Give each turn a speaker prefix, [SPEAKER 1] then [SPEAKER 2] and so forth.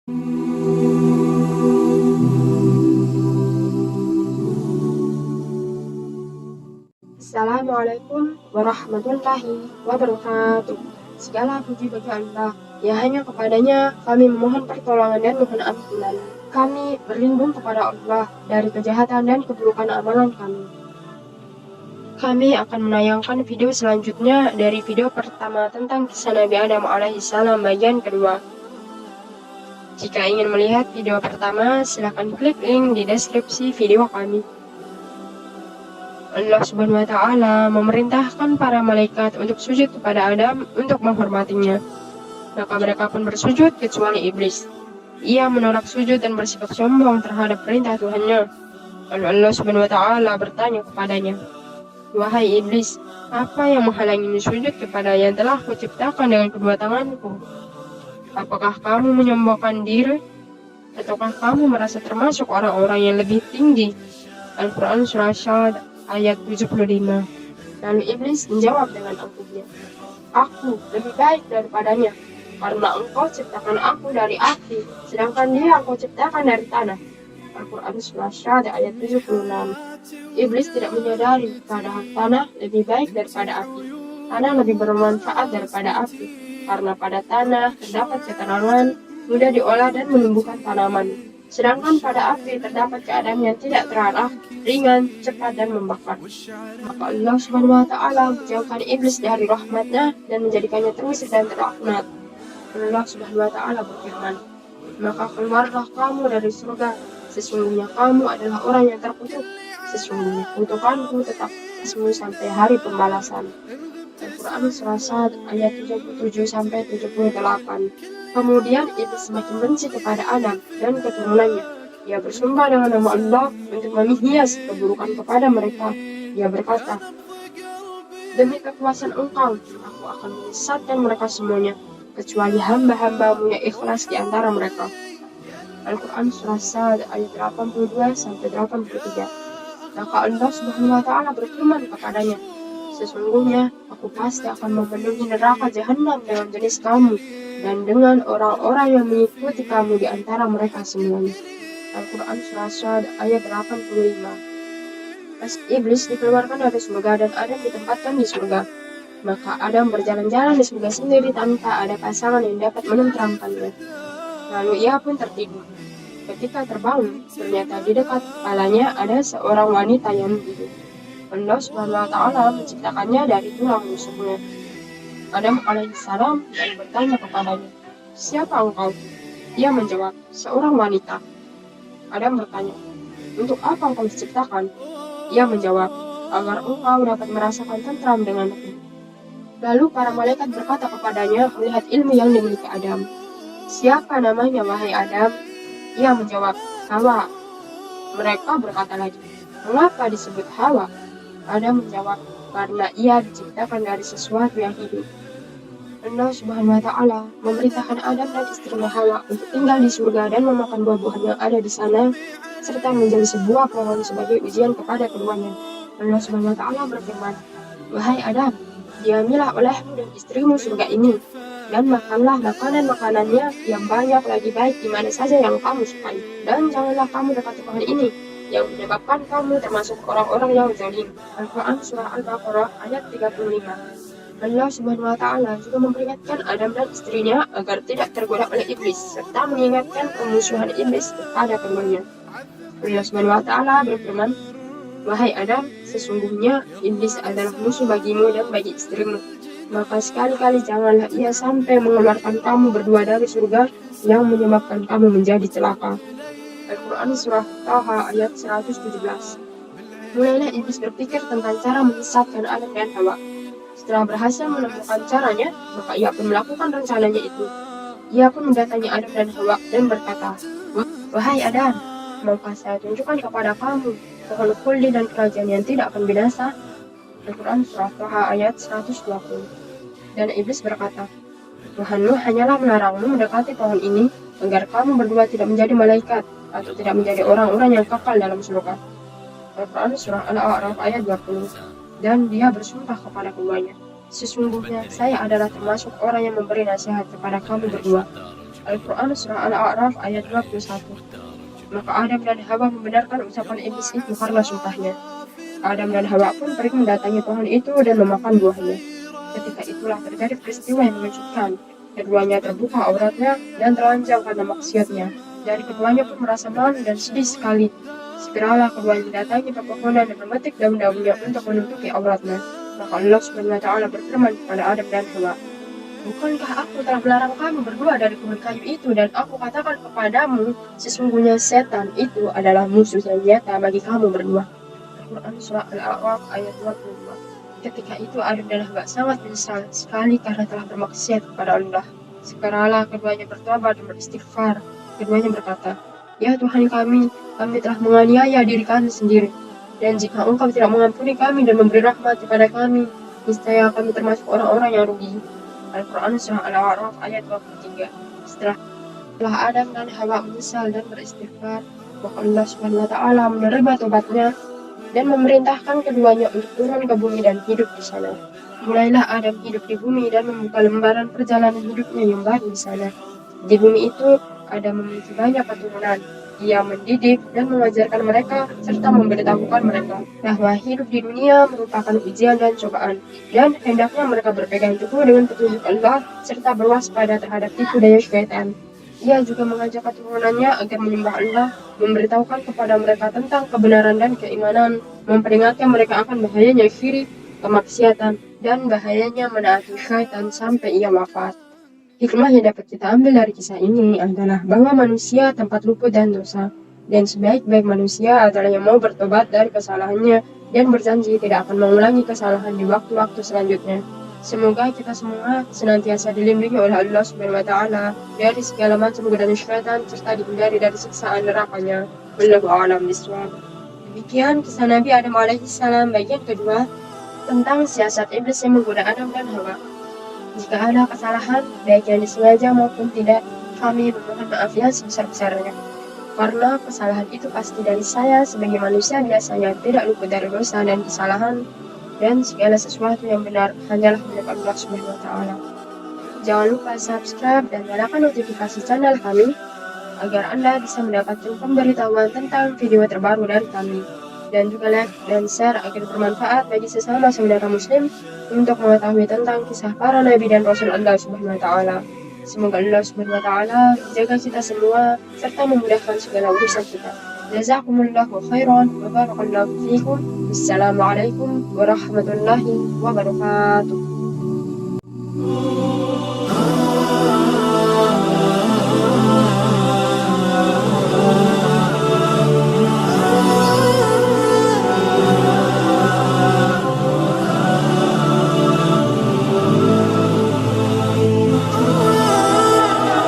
[SPEAKER 1] Assalamualaikum warahmatullahi wabarakatuh. Segala puji bagi Allah, ya hanya kepadanya kami memohon pertolongan dan mohon ampunan. Kami berlindung kepada Allah dari kejahatan dan keburukan amalan kami. Kami akan menayangkan video selanjutnya dari video pertama tentang kisah Nabi Adam alaihissalam bagian kedua. Jika ingin melihat video pertama, silakan klik link di deskripsi video kami. Allah Subhanahu wa Ta'ala memerintahkan para malaikat untuk sujud kepada Adam untuk menghormatinya. Maka mereka pun bersujud kecuali iblis. Ia menolak sujud dan bersikap sombong terhadap perintah Tuhannya. Lalu Allah Subhanahu wa Ta'ala bertanya kepadanya, "Wahai iblis, apa yang menghalangimu sujud kepada yang telah kuciptakan dengan kedua tanganku? Apakah kamu menyombongkan diri? Ataukah kamu merasa termasuk orang-orang yang lebih tinggi?" Al-Quran Surah Syad ayat 75. Lalu iblis menjawab dengan angkuhnya, "Aku lebih baik daripadanya, karena engkau ciptakan aku dari api, sedangkan dia engkau ciptakan dari tanah." Al-Quran Surah Syad ayat 76. Iblis tidak menyadari padahal tanah lebih baik daripada api. Tanah lebih bermanfaat daripada api, karena pada tanah terdapat keterangan, mudah diolah dan menumbuhkan tanaman. Sedangkan pada api terdapat keadaan yang tidak terarah, ringan, cepat, dan membakar. Maka Allah Subhanahu wa Ta'ala menjauhkan iblis dari rahmatnya dan menjadikannya terusik dan terlaknat. Allah Subhanahu wa Ta'ala berfirman, "Maka keluarlah kamu dari surga, sesungguhnya kamu adalah orang yang terkutuk. Sesungguhnya kutukanku tetap atasmu sampai hari pembalasan." Al-Quran Surah Sad ayat 77-78. Kemudian iblis semakin benci kepada Adam dan keturunannya. Ia bersumpah dengan nama Allah untuk menghias keburukan kepada mereka. Ia berkata, "Demi kekuasaan engkau, aku akan menyesatkan mereka semuanya, kecuali hamba-hambamu yang ikhlas di antara mereka." Al-Quran Surah Sad ayat 82-83. Maka Allah Subhanahu wa Ta'ala berfirman kepadanya, "Sesungguhnya aku pasti akan memenuhi neraka jahanam dengan jenis kamu dan dengan orang-orang yang mengikuti kamu di antara mereka semuanya." Al-Quran Surah Syad ayat 85. Pas iblis dikeluarkan dari surga dan Adam ditempatkan di surga, maka Adam berjalan-jalan di surga sendiri tanpa ada pasangan yang dapat menenteramkannya. Lalu ia pun tertidur. Ketika terbangun, ternyata di dekat kepalanya ada seorang wanita yang hidup. Allah Subhanahu wa Ta'ala menciptakannya dari tulang rusuknya. Adam alaihissalam lalu bertanya kepadanya, "Siapa engkau?" Ia menjawab, "Seorang wanita." Adam bertanya, "Untuk apa engkau diciptakan?" Ia menjawab, "Agar engkau dapat merasakan tentram denganku." Lalu para malaikat berkata kepadanya melihat ilmu yang dimiliki Adam, "Siapa namanya wahai Adam?" Ia menjawab, "Hawa." Mereka berkata lagi, "Mengapa disebut Hawa?" Adam menjawab, "Karena ia diciptakan dari sesuatu yang hidup." Allah Subhanahu wa Ta'ala memerintahkan Adam dan istrinya Hawa untuk tinggal di surga dan memakan buah-buahan yang ada di sana, serta menjadi sebuah pohon sebagai ujian kepada keduanya. Allah Subhanahu wa Ta'ala berfirman, "Wahai Adam, diamilah olehmu dan istrimu surga ini, dan makanlah makanan-makanannya yang banyak lagi baik di mana saja yang kamu sukai, dan janganlah kamu dekati pohon ini, yang menyebabkan kamu termasuk orang-orang yang zalim." Al-Quran Surah Al-Baqarah ayat 35. Allah Subhanahu wa Ta'ala juga memperingatkan Adam dan istrinya agar tidak tergoda oleh iblis, serta mengingatkan permusuhan iblis kepada keduanya. Allah Subhanahu wa Ta'ala berfirman, "Wahai Adam, sesungguhnya iblis adalah musuh bagimu dan bagi istrimu. Maka sekali-kali janganlah ia sampai mengeluarkan kamu berdua dari surga yang menyebabkan kamu menjadi celaka." Al-Quran Surah Taha ayat 117. Mulailah iblis berpikir tentang cara menyesatkan Adam dan Hawa. Setelah berhasil menemukan caranya, maka ia pun melakukan rencananya itu. Ia pun mendatangi Adam dan Hawa dan berkata, "Wahai Adam, maukah saya tunjukkan kepada kamu pohon khuldi dan kerajaan yang tidak akan binasa?" Al-Quran Surah Taha ayat 120. Dan iblis berkata, "Tuhanmu hanyalah melarangmu mendekati pohon ini agar kamu berdua tidak menjadi malaikat atau tidak menjadi orang-orang yang kekal dalam surga." Al-Quran Surah Al-A'raf ayat 20. Dan dia bersumpah kepada keduanya, "Sesungguhnya saya adalah termasuk orang yang memberi nasihat kepada kamu berdua." Al-Quran Surah Al-A'raf ayat 21. Maka Adam dan Hawa membenarkan ucapan iblis itu karena sumpahnya. Adam dan Hawa pun pergi mendatangi pohon itu dan memakan buahnya. Ketika itulah terjadi peristiwa yang mengejutkan. Keduanya terbuka auratnya dan telanjang karena maksiatnya. Dan keduanya pun merasa malu dan sedih sekali. Segeralah keduanya mendatangi pepohonan dan memetik daun-daunnya untuk menutupi auratnya. Maka Allah Subhanahu wa Ta'ala berfirman kepada Adam dan Hawa, "Bukankah aku telah melarang kamu berdua dari kebun kayu itu, dan aku katakan kepadamu, sesungguhnya setan itu adalah musuh yang nyata bagi kamu berdua." Al-Quran Surah Al-A'raf ayat 22. Ketika itu Adam dan Hawa sangat menyesal sekali karena telah bermaksiat kepada Allah. Segeralah keduanya bertobat dan beristighfar. Keduanya berkata, "Ya Tuhan kami telah menganiaya diri kami sendiri. Dan jika Engkau tidak mengampuni kami dan memberi rahmat kepada kami, niscaya kami termasuk orang-orang yang rugi." Al-Quran Surah Al-A'raf ayat 23. Setelah Adam dan Hawa menyesal dan beristighfar, maka Allah Subhanahu wa Ta'ala menerima tobatnya dan memerintahkan keduanya untuk turun ke bumi dan hidup di sana. Mulailah Adam hidup di bumi dan membuka lembaran perjalanan hidupnya yang baru di sana. Di bumi itu, Adam memiliki banyak keturunan. Ia mendidik dan mengajarkan mereka serta memberitahukan mereka bahwa hidup di dunia merupakan ujian dan cobaan, dan hendaknya mereka berpegang teguh dengan petunjuk Allah serta berwaspada terhadap tipu daya syaitan. Ia juga mengajak keturunannya agar menyembah Allah, memberitahukan kepada mereka tentang kebenaran dan keimanan, memperingatkan mereka akan bahayanya syirik, kemaksiatan, dan bahayanya menaati syaitan sampai ia wafat. Hikmah yang dapat kita ambil dari kisah ini adalah bahwa manusia tempat luput dan dosa, dan sebaik-baik manusia adalah yang mau bertobat dari kesalahannya dan berjanji tidak akan mengulangi kesalahan di waktu-waktu selanjutnya. Semoga kita semua senantiasa dilindungi oleh Allah Subhanahu wa Ta'ala dari segala macam godaan syaitan serta dihindari dari siksaan nerakanya. Wallahu a'lam bishawab. Demikian kisah Nabi Adam alaihissalam bagian kedua tentang siasat iblis yang menggoda Adam dan Hawa. Jika ada kesalahan, baik yang disengaja maupun tidak, kami memohon maaf yang sebesar-besarnya. Karena kesalahan itu pasti dari saya sebagai manusia biasanya tidak luput dari dosa dan kesalahan, dan segala sesuatu yang benar hanyalah milik Allah Subhanahu wa Ta'ala. Jangan lupa subscribe dan nyalakan notifikasi channel kami agar Anda bisa mendapatkan pemberitahuan tentang video terbaru dari kami. Dan juga like dan share agar bermanfaat bagi sesama saudara muslim untuk mengetahui tentang kisah para nabi dan rasul Allah Subhanahu wa Ta'ala. Semoga Allah Subhanahu wa Ta'ala menjaga kita semua serta memudahkan segala urusan kita. Jazakumullahu khairan wa barakallahu fiikum. Wassalamualaikum warahmatullahi wabarakatuh.